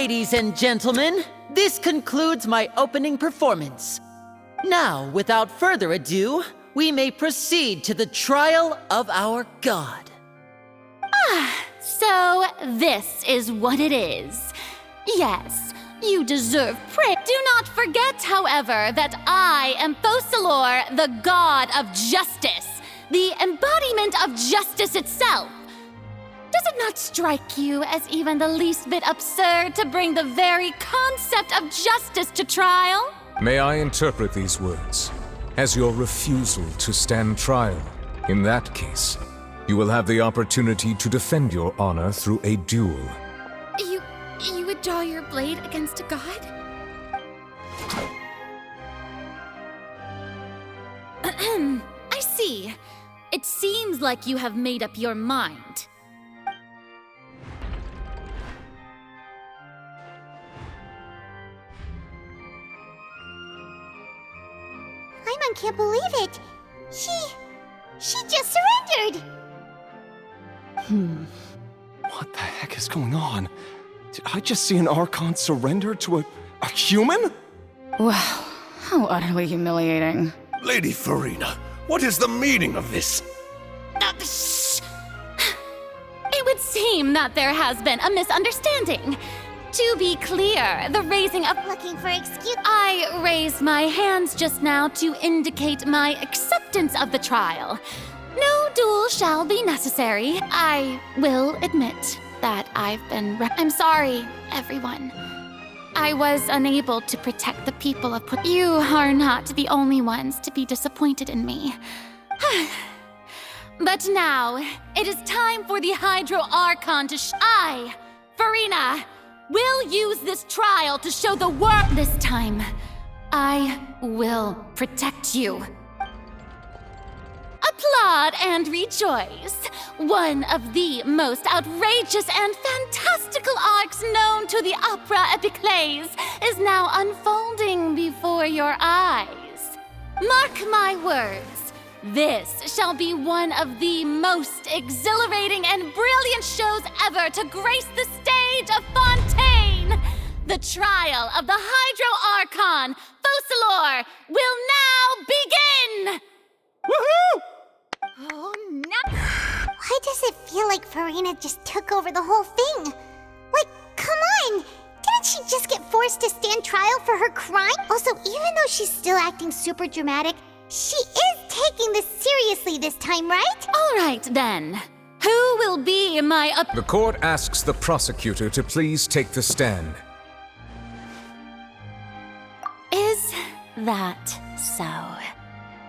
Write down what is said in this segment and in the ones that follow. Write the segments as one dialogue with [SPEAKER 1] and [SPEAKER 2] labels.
[SPEAKER 1] Ladies and gentlemen, this concludes my opening performance. Now, without further ado, we may proceed to the trial of our god.
[SPEAKER 2] So this is what it is. Yes, you deserve praise. Do not forget, however, that I am Focalor, the god of justice, the embodiment of justice itself. Does it not strike you as even the least bit absurd to bring the very concept of justice to trial?
[SPEAKER 3] May I interpret these words as your refusal to stand trial? In that case, you will have the opportunity to defend your honor through a duel.
[SPEAKER 2] You would draw your blade against a god? I see. It seems like you have made up your mind.
[SPEAKER 4] Paimon can't believe it. She just surrendered.
[SPEAKER 5] What the heck is going on? Did I just see an Archon surrender to a human?
[SPEAKER 6] Wow, how utterly humiliating.
[SPEAKER 7] Lady Farina, what is the meaning of this?
[SPEAKER 2] Shh! It would seem that there has been a misunderstanding. To be clear, the raising of...
[SPEAKER 4] Looking for excuse.
[SPEAKER 2] I raised my hands just now to indicate my acceptance of the trial. No duel shall be necessary. I will admit that I've been... I'm sorry, everyone. I was unable to protect the people of Put. You are not the only ones to be disappointed in me. But now, it is time for the Hydro Archon to I, Farina, will use this trial to show the world. This time, I will protect you. Applaud and rejoice. One of the most outrageous and fantastical arcs known to the opera epiclese is now unfolding before your eyes. Mark my words, this shall be one of the most exhilarating and brilliant shows ever to grace the stage of Fontaine. The trial of the Hydro Archon, Focalor, will now begin!
[SPEAKER 5] Woohoo!
[SPEAKER 4] Oh, no. Why does it feel like Farina just took over the whole thing? Like, come on! Didn't she just get forced to stand trial for her crime? Also, even though she's still acting super dramatic, she is taking this seriously this time, right?
[SPEAKER 2] All right, then. Who will be my
[SPEAKER 3] The court asks the prosecutor to please take the stand.
[SPEAKER 2] Is that so?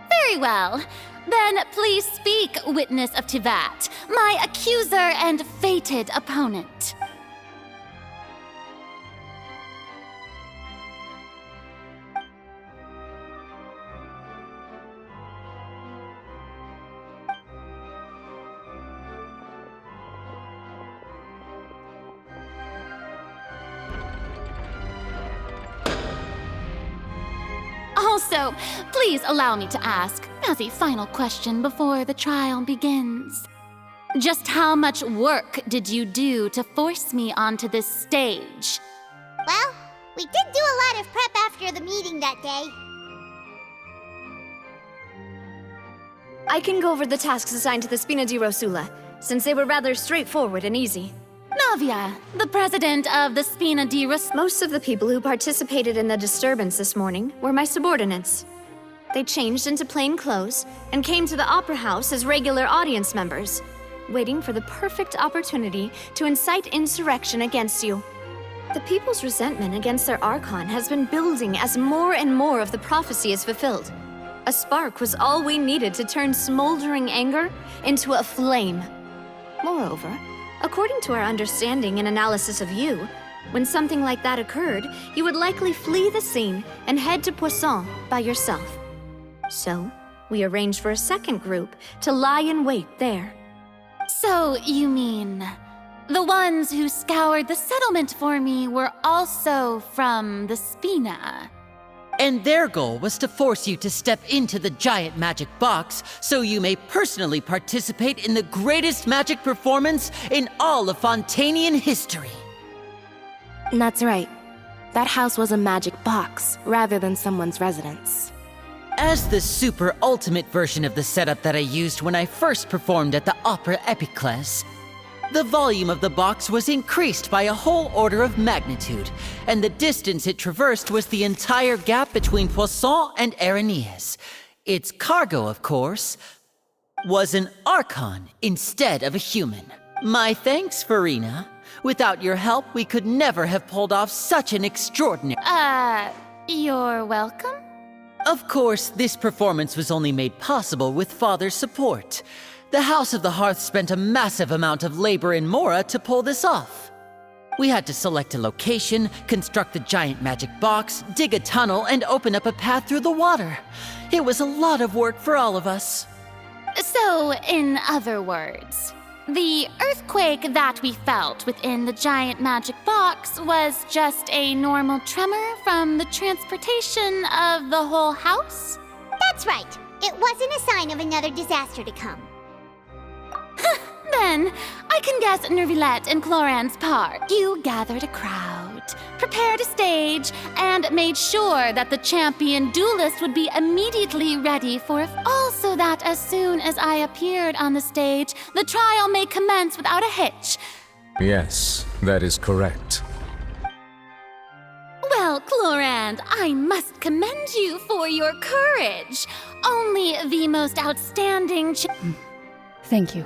[SPEAKER 2] Very well. Then please speak, witness of Tivat, my accuser and fated opponent. Also, please allow me to ask, as a final question before the trial begins. Just how much work did you do to force me onto this stage?
[SPEAKER 4] Well, we did do a lot of prep after the meeting that day.
[SPEAKER 8] I can go over the tasks assigned to the Spina di Rosula, since they were rather straightforward and easy.
[SPEAKER 2] Navia, the president of the Spina di Rosula.
[SPEAKER 8] Most of the people who participated in the disturbance this morning were my subordinates. They changed into plain clothes and came to the Opera House as regular audience members, waiting for the perfect opportunity to incite insurrection against you. The people's resentment against their Archon has been building as more and more of the prophecy is fulfilled. A spark was all we needed to turn smoldering anger into a flame. Moreover, according to our understanding and analysis of you, when something like that occurred, you would likely flee the scene and head to Poisson by yourself. So, we arranged for a second group to lie in wait there.
[SPEAKER 2] So, you mean, the ones who scoured the settlement for me were also from the Spina?
[SPEAKER 1] And their goal was to force you to step into the giant magic box so you may personally participate in the greatest magic performance in all of Fontanian history.
[SPEAKER 9] That's right. That house was a magic box, rather than someone's residence.
[SPEAKER 1] As the super ultimate version of the setup that I used when I first performed at the Opera Epiclese, the volume of the box was increased by a whole order of magnitude, and the distance it traversed was the entire gap between Poisson and Araneas. Its cargo, of course, was an Archon instead of a human. My thanks, Farina. Without your help, we could never have pulled off such an extraordinary...
[SPEAKER 2] You're welcome?
[SPEAKER 1] Of course, this performance was only made possible with Father's support. The House of the Hearth spent a massive amount of labor in Mora to pull this off. We had to select a location, construct the giant magic box, dig a tunnel, and open up a path through the water. It was a lot of work for all of us.
[SPEAKER 2] So, in other words, the earthquake that we felt within the giant magic box was just a normal tremor from the transportation of the whole house?
[SPEAKER 4] That's right. It wasn't a sign of another disaster to come.
[SPEAKER 2] Then, I can guess Nervilette and Cloran's part. You gathered a crowd, prepared a stage, and made sure that the champion duelist would be immediately ready for it, also that as soon as I appeared on the stage, the trial may commence without a hitch.
[SPEAKER 3] Yes, that is correct.
[SPEAKER 2] Well, Clorand, I must commend you for your courage. Only the most outstanding
[SPEAKER 6] Thank you.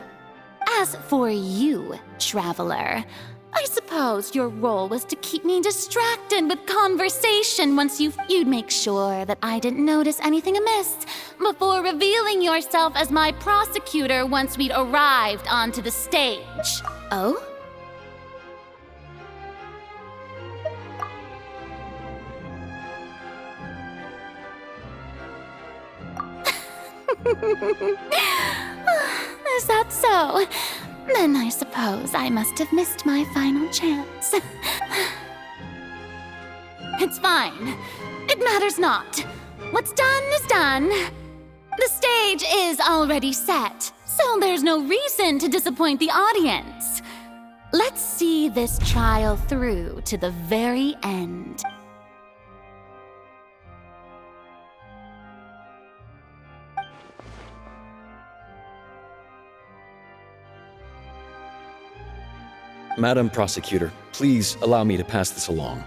[SPEAKER 2] As for you, Traveler, I suppose your role was to keep me distracted with conversation once you'd make sure that I didn't notice anything amiss before revealing yourself as my prosecutor once we'd arrived onto the stage.
[SPEAKER 9] Oh?
[SPEAKER 2] Is that so? Then I suppose I must have missed my final chance. It's fine. It matters not. What's done is done. The stage is already set, so there's no reason to disappoint the audience. Let's see this trial through to the very end.
[SPEAKER 5] Madam Prosecutor, please allow me to pass this along.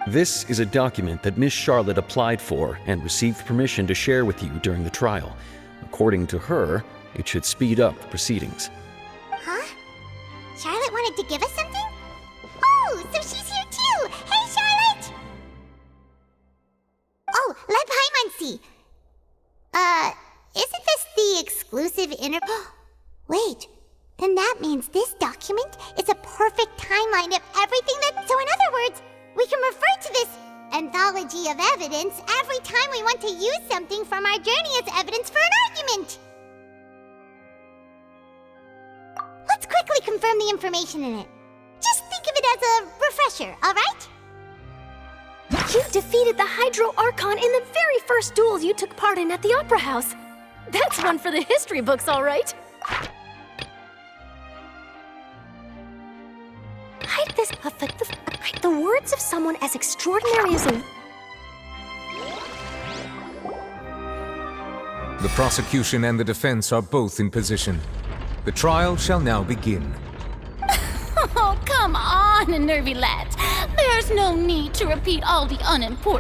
[SPEAKER 5] This is a document that Miss Charlotte applied for and received permission to share with you during the trial. According to her, it should speed up the proceedings.
[SPEAKER 4] Huh? Charlotte wanted to give us something? Oh, so she's here too! Hey, Charlotte! Oh, let Paimon see. Isn't this the exclusive Wait, then that means this document is a perfect timeline of everything that... So in other words, we can refer to this anthology of evidence every time we want to use something from our journey as evidence for an argument. Let's quickly confirm the information in it. Just think of it as a refresher, all right?
[SPEAKER 10] You defeated the Hydro Archon in the very first duel you took part in at the Opera House. That's one for the history books, all right. Hide this, hide the words of someone as extraordinary as a...
[SPEAKER 3] The prosecution and the defense are both in position. The trial shall now begin.
[SPEAKER 2] Oh, come on, Nervilette. There's no need to repeat all the unimportant...